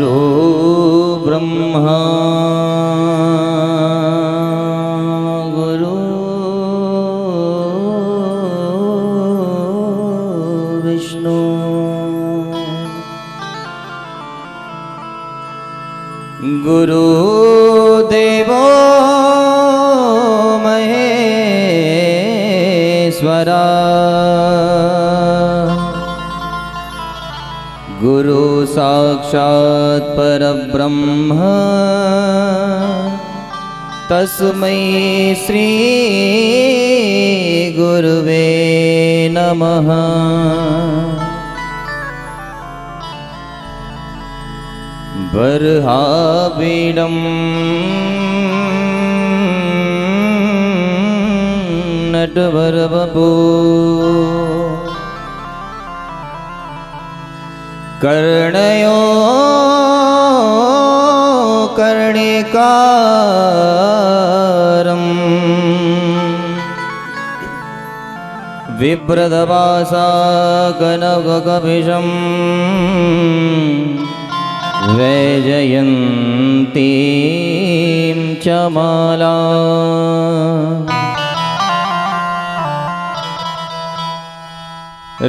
गुरु ब्रह्मा गुरु विष्णु गुरुदेवो महेश्वरा गुरु साक्षात् परब्रह्म तस्मै श्री गुरुवे नमः। बर्हापीडं नटवरवपु कर्णयो कर्णिकारं विप्रदवासा कनककपिशं वैजयन्तीं च माला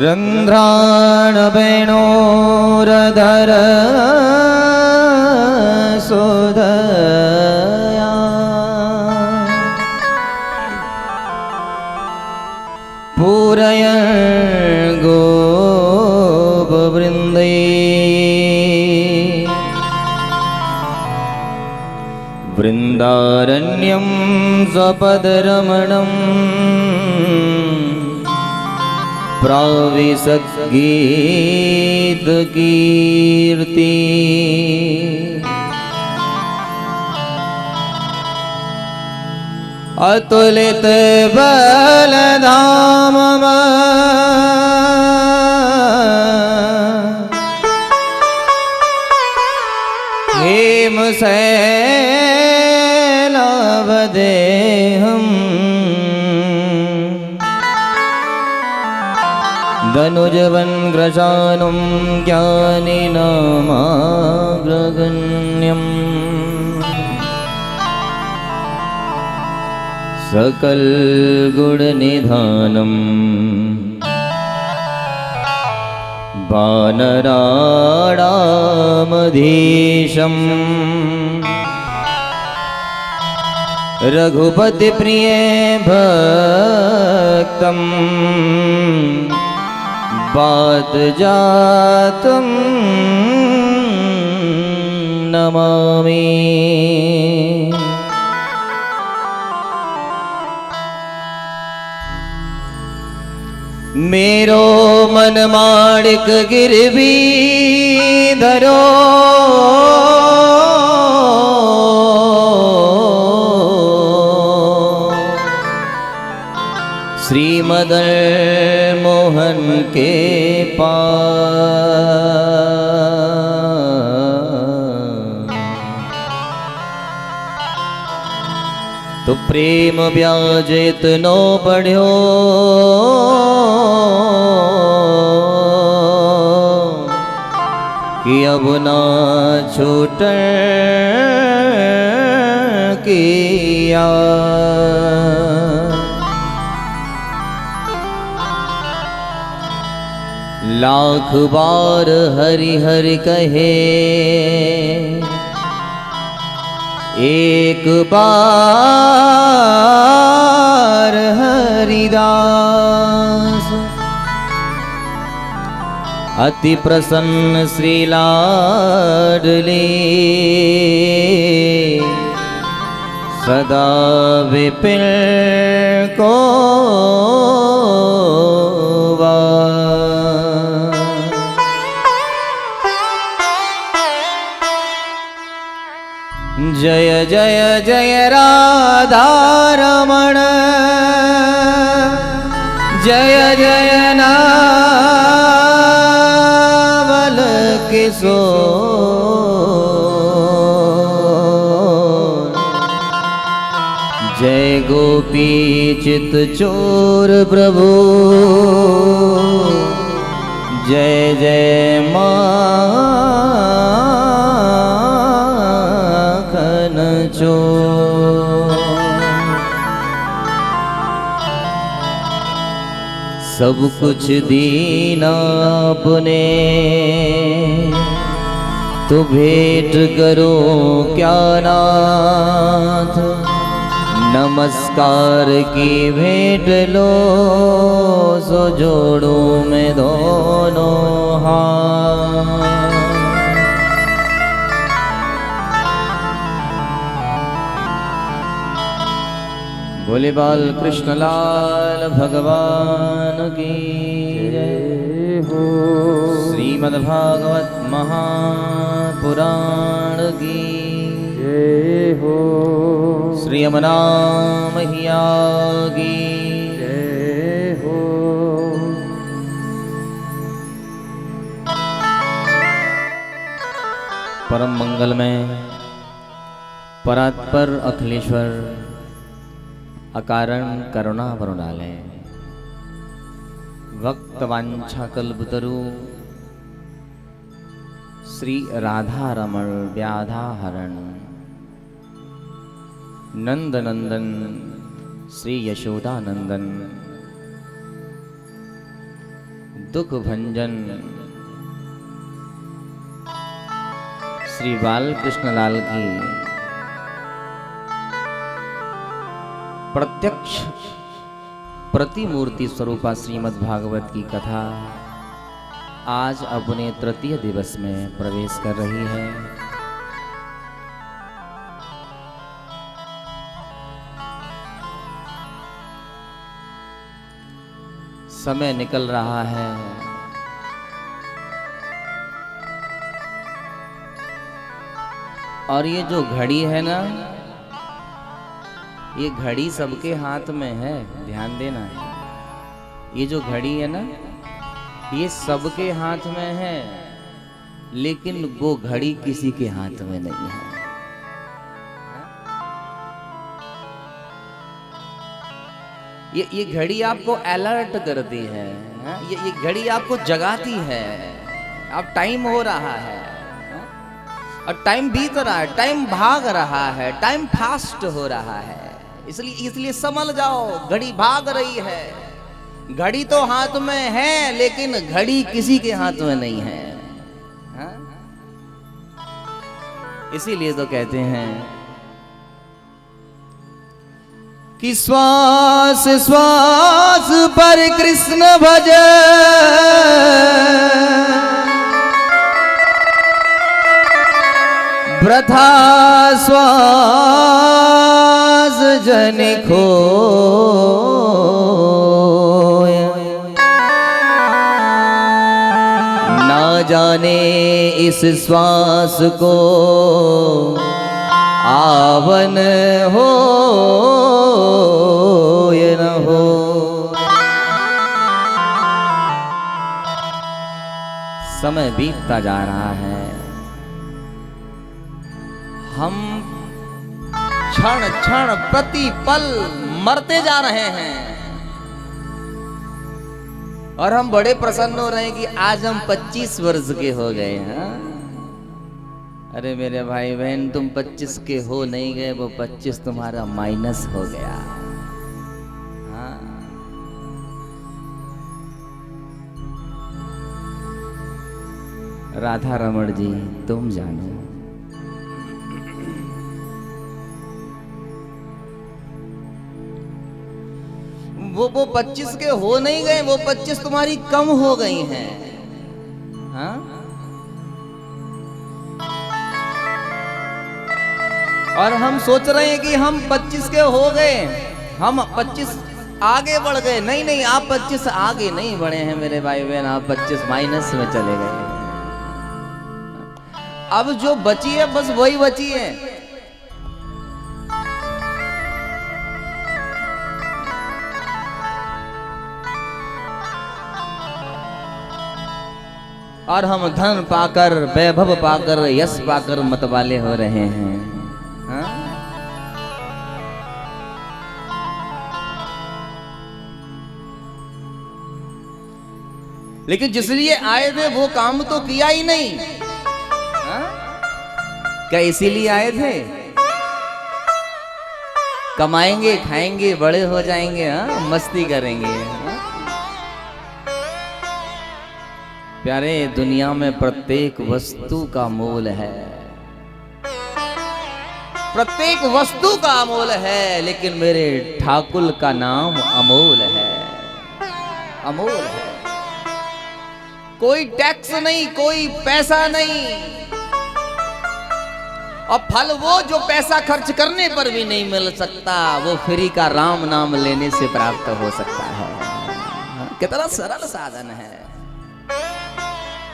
रन्ध्राणवेणोरधर सोदया पूरय गोपवृन्दै वृन्दारण्यं स्वपदरमणम् प्राविशद्गीतकीर्ति अतुलित बलधामम् हेमशैलावदेहम् धनुजवन्ग्रशानुं ज्ञानिनामाग्रगण्यम् सकलगुणनिधानम् वानराणामधीशम् रघुपतिप्रिये भक्तम् बात जातं नमामि। मेरो मन माणिक गिरवी धरो श्रीमदन मोहन के पास तो प्रेम ब्याजित नो बढ़्यो कि अब ना छूट किया लाख बार हरि हरि कहे एक बार हरिदास अति प्रसन्न श्री लाडले सदा विपिन को जय जय जय राधा रमण जय जय नावल किशोर जय गोपी चित चोर प्रभु जय जय माँ सब कुछ दीना आपने, तो भेंट करो क्या नाथ। नमस्कार की भेंट लो, सो जोड़ूं मैं दोनों हाथ। बोले बाल कृष्ण लाल भगवान की जय हो। श्रीमद्भागवत महापुराण की जय हो। श्री यमुना मैया की जय हो। परम मंगल में परात्पर अखिलेश्वर अकारण करुणा वरुणालय भक्त वांछा कल्पतरु श्री राधा रमण व्याधा हरण नंद नंदन श्री यशोदा नंदन दुख भंजन श्री बाल कृष्णलाल की प्रत्यक्ष प्रतिमूर्ति स्वरूपा श्रीमद् भागवत की कथा आज अपने तृतीय दिवस में प्रवेश कर रही है। समय निकल रहा है, और ये जो घड़ी है ना, ये घड़ी सबके हाथ में है, ध्यान देना। ये जो घड़ी है ना, ये सबके हाथ में है, लेकिन वो घड़ी किसी के हाथ में नहीं है। ये घड़ी आपको अलर्ट करती है, ये घड़ी आपको जगाती है। अब टाइम हो रहा है और टाइम बीत रहा है, टाइम भाग रहा है, टाइम फास्ट हो रहा है। इसलिए समझ जाओ, घड़ी भाग रही है। घड़ी तो हाथ में है, लेकिन घड़ी किसी के हाथ में नहीं है। इसीलिए तो कहते हैं कि श्वास श्वास पर कृष्ण भज, वृथा श्वास जन खो। ना जाने इस श्वास को आवन हो ये न हो। समय बीतता जा रहा है, हम क्षण क्षण प्रति पल मरते जा रहे हैं, और हम बड़े प्रसन्न हो रहे हैं कि आज हम 25 वर्ष के हो गए हैं। अरे मेरे भाई बहन, तुम 25 के हो नहीं गए, वो 25 तुम्हारा माइनस हो गया। हाँ? राधा रमण जी, तुम जानो। वो 25 के हो नहीं गए, वो 25 तुम्हारी कम हो गई हैं। हाँ? और हम सोच रहे हैं कि हम 25 के हो गए, हम 25 आगे बढ़ गए। नहीं नहीं, आप 25 आगे नहीं बढ़े हैं मेरे भाई बहन, आप 25 माइनस में चले गए। अब जो बची है बस वही बची है। और हम धन पाकर, वैभव पाकर, यश पाकर मतवाले हो रहे हैं। हाँ? लेकिन जिस लिए आए थे वो काम तो किया ही नहीं। हाँ? क्या इसीलिए आए थे? कमाएंगे, खाएंगे, बड़े हो जाएंगे, हाँ? मस्ती करेंगे। हाँ? प्यारे, दुनिया में प्रत्येक वस्तु का मोल है, प्रत्येक वस्तु का अमोल है, लेकिन मेरे ठाकुर का नाम अमोल है, अमोल है। कोई टैक्स नहीं, कोई पैसा नहीं, और फल वो जो पैसा खर्च करने पर भी नहीं मिल सकता, वो फ्री का राम नाम लेने से प्राप्त हो सकता है। कितना सरल साधन है।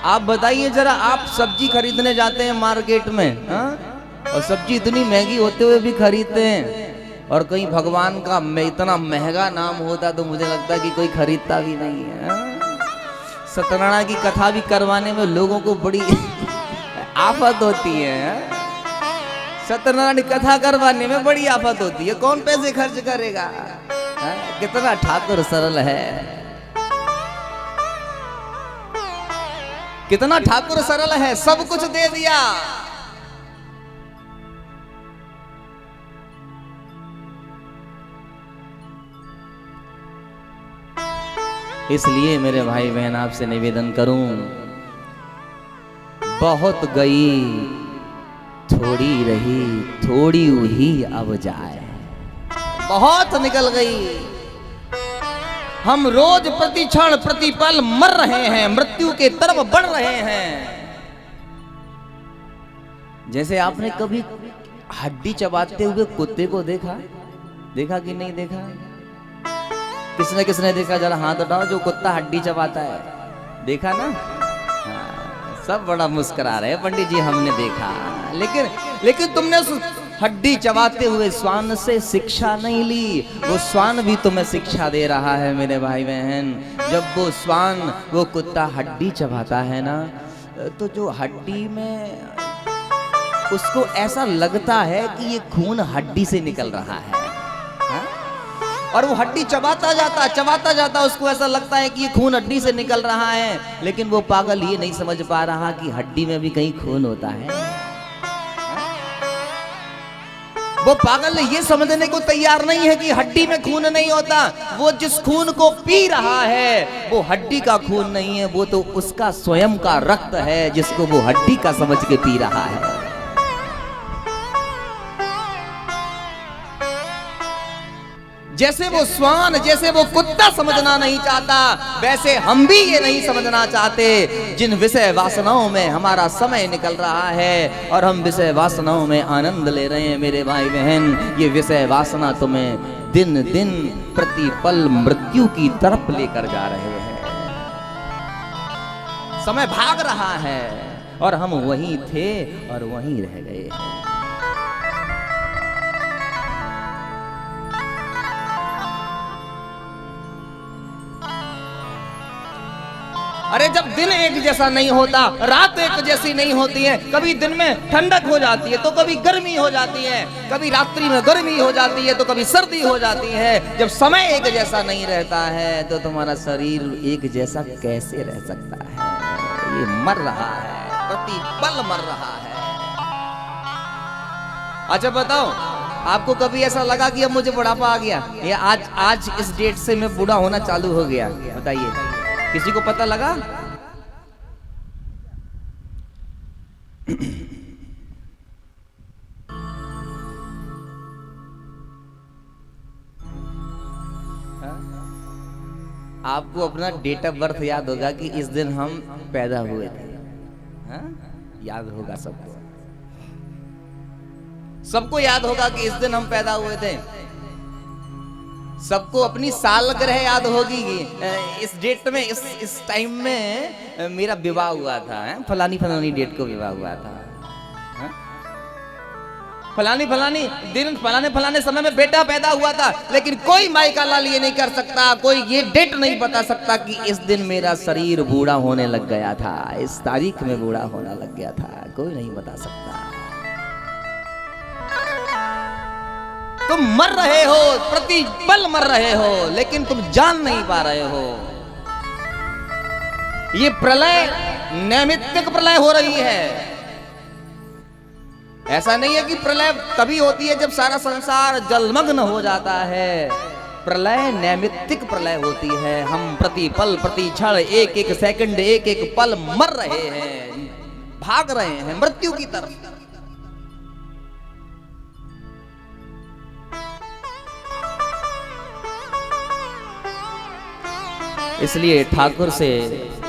आप बताइए जरा, आप सब्जी खरीदने जाते हैं मार्केट में, और सब्जी इतनी महंगी होते हुए भी खरीदते हैं, और कहीं भगवान का इतना महंगा नाम होता तो मुझे लगता है कि कोई खरीदता भी नहीं है। सत्यनारायण की कथा भी करवाने में लोगों को बड़ी आफत होती है। सत्यनारायण की कथा करवाने में बड़ी आफत होती है, कौन पैसे खर्च करेगा। कितना ठाकुर सरल है, कितना ठाकुर सरल है, सब कुछ दे दिया। इसलिए मेरे भाई बहन आपसे निवेदन करूं, बहुत गई थोड़ी रही, थोड़ी ही अब जाए। बहुत निकल गई, हम रोज प्रति क्षण प्रति पल मर रहे हैं, मृत्यु के तरफ बढ़ रहे हैं। जैसे आपने कभी हड्डी चबाते हुए कुत्ते को देखा, देखा कि नहीं देखा? किसने किसने देखा? जरा हाथ उठाओ जो कुत्ता हड्डी चबाता है, देखा ना? सब बड़ा मुस्कुरा रहे हैं, पंडित जी हमने देखा। लेकिन तुमने उस हड्डी चबाते हुए श्वान से शिक्षा नहीं ली। वो श्वान भी तुम्हें शिक्षा दे रहा है मेरे भाई बहन। जब वो श्वान, वो कुत्ता हड्डी चबाता है ना, तो जो हड्डी में उसको ऐसा लगता है कि ये खून हड्डी से निकल रहा है, और वो हड्डी चबाता जाता उसको ऐसा लगता है कि ये खून हड्डी से निकल रहा है। लेकिन वो पागल ये नहीं समझ पा रहा कि हड्डी में भी कहीं खून होता है। वो पागल ये समझने को तैयार नहीं है कि हड्डी में खून नहीं होता। वो जिस खून को पी रहा है वो हड्डी का खून नहीं है, वो तो उसका स्वयं का रक्त है जिसको वो हड्डी का समझ के पी रहा है। जैसे वो श्वान, जैसे वो कुत्ता समझना नहीं चाहता, वैसे हम भी ये नहीं समझना चाहते। जिन विषय वासनाओं में हमारा समय निकल रहा है और हम विषय वासनाओं में आनंद ले रहे हैं मेरे भाई बहन, ये विषय वासना तुम्हें दिन दिन प्रति पल मृत्यु की तरफ लेकर जा रहे हैं। समय भाग रहा है और हम वहीं थे और वहीं रह गए हैं। अरे जब दिन एक जैसा नहीं होता, रात एक जैसी नहीं होती है, कभी दिन में ठंडक हो जाती है तो कभी गर्मी हो जाती है, कभी रात्रि में गर्मी हो जाती है तो कभी सर्दी हो जाती है। जब समय एक जैसा नहीं रहता है तो तुम्हारा शरीर एक जैसा कैसे रह सकता है? ये मर रहा है, प्रति पल मर रहा है। अच्छा बताओ, आपको कभी ऐसा लगा कि अब मुझे बुढ़ापा आ गया, या आज इस डेट से मैं बूढ़ा होना चालू हो गया? बताइए, किसी को पता लगा? आपको अपना डेट ऑफ बर्थ याद होगा कि इस दिन हम पैदा हुए थे, याद होगा सबको। सबको याद होगा कि इस दिन हम पैदा हुए थे। सबको अपनी सालगिरह याद होगी कि इस डेट में, इस टाइम में मेरा विवाह हुआ था, फलानी डेट को विवाह हुआ था, फलानी दिन फलाने समय में बेटा पैदा हुआ था। लेकिन कोई माई का लाल ये नहीं कर सकता, कोई ये डेट नहीं बता सकता कि इस दिन मेरा शरीर बूढ़ा होने लग गया था, इस तारीख में बूढ़ा होने लग गया था। कोई नहीं बता सकता। तुम मर रहे हो, प्रति पल मर रहे हो, लेकिन तुम जान नहीं पा रहे हो। ये प्रलय नैमित्तिक प्रलय हो रही है। ऐसा नहीं है कि प्रलय तभी होती है जब सारा संसार जलमग्न हो जाता है। प्रलय नैमित्तिक प्रलय होती है। हम प्रति पल प्रति क्षण एक एक सेकंड एक एक पल मर रहे हैं, भाग रहे हैं मृत्यु की तरफ। इसलिए ठाकुर से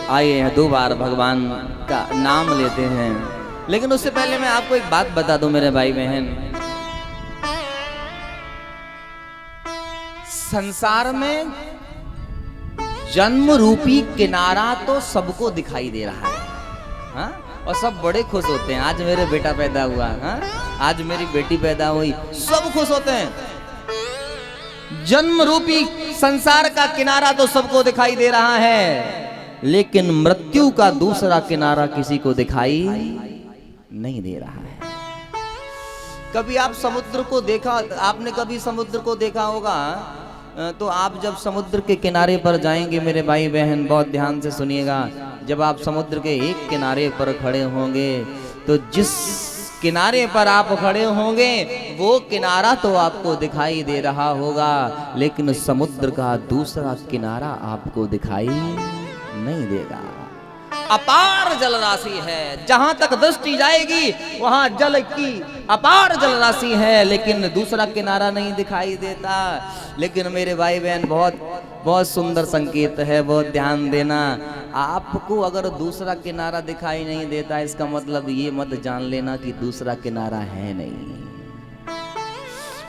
आए हैं 2 बार भगवान का नाम लेते हैं। लेकिन उससे पहले मैं आपको एक बात बता दूं मेरे भाई बहन, संसार में जन्म रूपी किनारा तो सबको दिखाई दे रहा है, हाँ? और सब बड़े खुश होते हैं। आज मेरे बेटा पैदा हुआ, हाँ? आज मेरी बेटी पैदा हुई, सब खुश होते हैं। जन्म रूपी संसार का किनारा तो सबको दिखाई दे रहा है, लेकिन मृत्यु का दूसरा किनारा किसी को दिखाई नहीं दे रहा है। कभी आप समुद्र को देखा, आपने कभी समुद्र को देखा होगा, तो आप जब समुद्र के किनारे पर जाएंगे मेरे भाई बहन, बहुत ध्यान से सुनिएगा, जब आप समुद्र के एक किनारे पर खड़े होंगे तो जिस किनारे पर आप खड़े होंगे वो किनारा तो आपको दिखाई दे रहा होगा, लेकिन समुद्र का दूसरा किनारा आपको दिखाई नहीं देगा। अपार जल राशि है, जहां तक दृष्टि जाएगी वहां जल की अपार जल राशि है, लेकिन दूसरा किनारा नहीं दिखाई देता। लेकिन मेरे भाई बहन बहुत सुंदर संकेत है, बहुत ध्यान देना। आपको अगर दूसरा किनारा दिखाई नहीं देता, इसका मतलब ये मत जान लेना कि दूसरा किनारा है नहीं।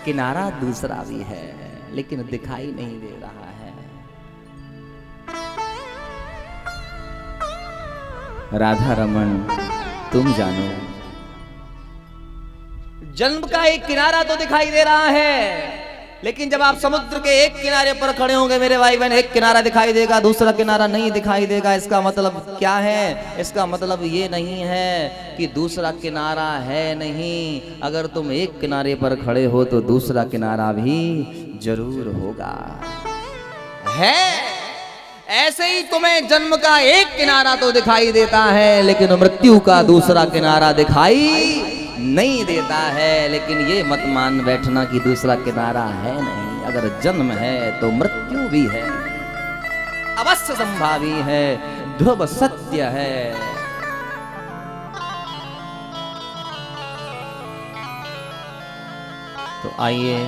किनारा दूसरा भी है, लेकिन दिखाई नहीं दे रहा है। राधा रमन तुम जानो, जन्म का एक किनारा तो दिखाई दे रहा है, लेकिन जब आप समुद्र के एक किनारे पर खड़े होंगे मेरे भाई बहन, एक किनारा दिखाई देगा, दूसरा किनारा नहीं दिखाई देगा। इसका मतलब क्या है? इसका मतलब ये नहीं है कि दूसरा किनारा है नहीं। अगर तुम एक किनारे पर खड़े हो तो दूसरा किनारा भी जरूर होगा। है ऐसे ही तुम्हें जन्म का एक किनारा तो दिखाई देता है, लेकिन मृत्यु का दूसरा किनारा दिखाई नहीं देता है। लेकिन ये मत मान बैठना कि दूसरा किनारा है नहीं। अगर जन्म है तो मृत्यु भी है, अवश्य संभावी है, ध्रुव सत्य है। तो आइए